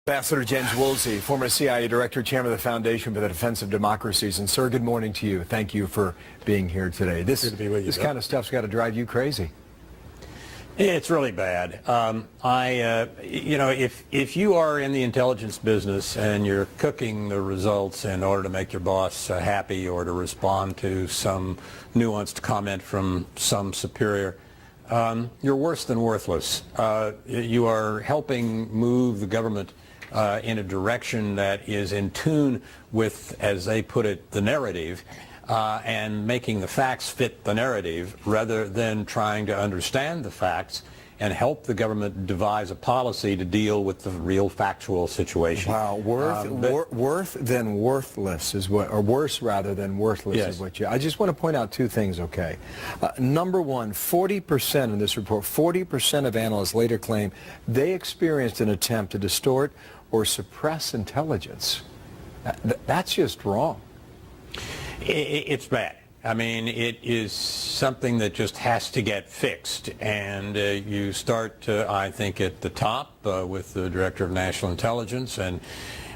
Ambassador James Woolsey, former CIA director, chairman of the Foundation for the Defense of Democracies. And sir, good morning to you. Thank you for being here today. This kind of stuff's got to drive you crazy. It's really bad. If you are in the intelligence business and you're cooking the results in order to make your boss happy or to respond to some nuanced comment from some superior, you're worse than worthless. You are helping move the government in a direction that is in tune with, as they put it, the narrative, and making the facts fit the narrative rather than trying to understand the facts and help the government devise a policy to deal with the real factual situation. Wow, worth than worthless is what, or worse rather than worthless yes. is what you. I just want to point out two things, okay? Number one, 40% in this report, 40% of analysts later claim they experienced an attempt to distort or suppress intelligence. That's just wrong. It's bad. I mean, it is something that just has to get fixed. And you start, I think, at the top with the Director of National Intelligence, and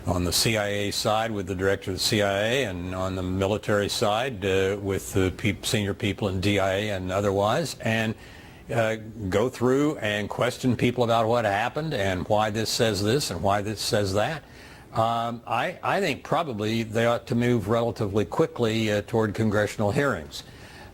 on the CIA side with the Director of the CIA, and on the military side with the senior people in DIA and otherwise, and go through and question people about what happened and why this says this and why this says that. I think probably they ought to move relatively quickly toward congressional hearings.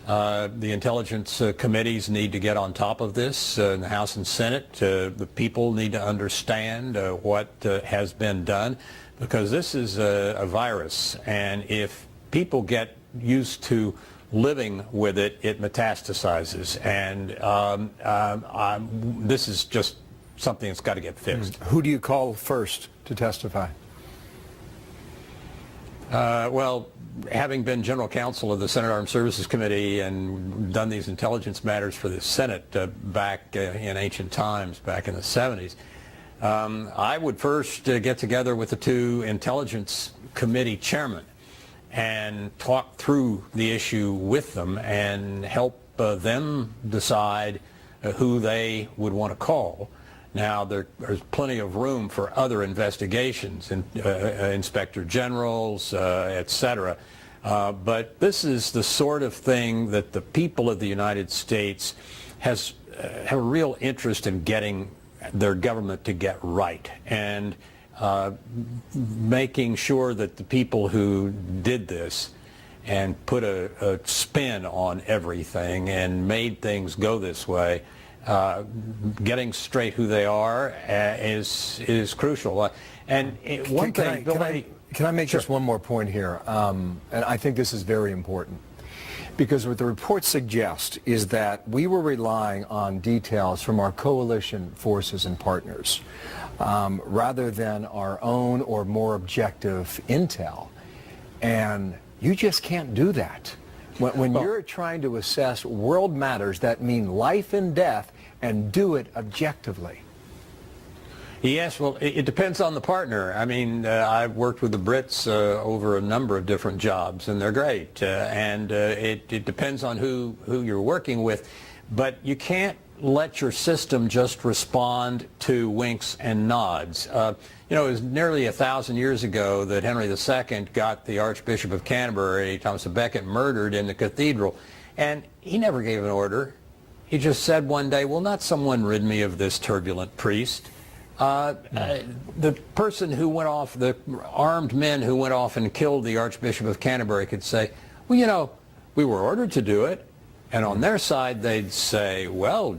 The intelligence committees need to get on top of this in the House and Senate. The people need to understand what has been done, because this is a virus, and if people get used to living with it, it metastasizes, and this is just something that's got to get fixed. Who do you call first to testify? Well, having been general counsel of the Senate Armed Services Committee and done these intelligence matters for the Senate back in ancient times, back in the 70s, I would first get together with the two intelligence committee chairmen and talk through the issue with them and help them decide who they would want to call. Now, there's plenty of room for other investigations, inspector generals, etc. But this is the sort of thing that the people of the United States have a real interest in getting their government to get right, and making sure that the people who did this and put a spin on everything and made things go this way, getting straight who they are is crucial. And one thing, can I make sure. just one more point here? And I think this is very important, because what the report suggests is that we were relying on details from our coalition forces and partners rather than our own or more objective intel. And you just can't do that. When you're trying to assess world matters that mean life and death, and do it objectively. Yes, well, it depends on the partner. I mean, I've worked with the Brits over a number of different jobs, and they're great. And it depends on who you're working with. But you can't let your system just respond to winks and nods. It was nearly 1,000 years ago that Henry II got the Archbishop of Canterbury, Thomas à Becket, murdered in the cathedral. And he never gave an order. He just said one day, "Will not someone rid me of this turbulent priest?" The person who went off, the armed men who went off and killed the Archbishop of Canterbury could say, "Well, we were ordered to do it." And on their side, they'd say, "Well,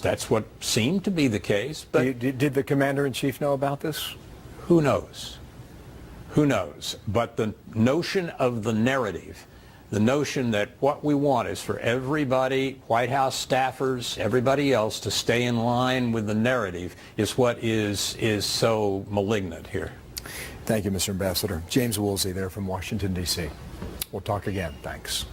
that's what seemed to be the case." But did the commander-in-chief know about this? Who knows? Who knows? But the notion of the narrative, the notion that what we want is for everybody, White House staffers, everybody else, to stay in line with the narrative, is what is so malignant here. Thank you, Mr. Ambassador. James Woolsey there from Washington, D.C. We'll talk again. Thanks.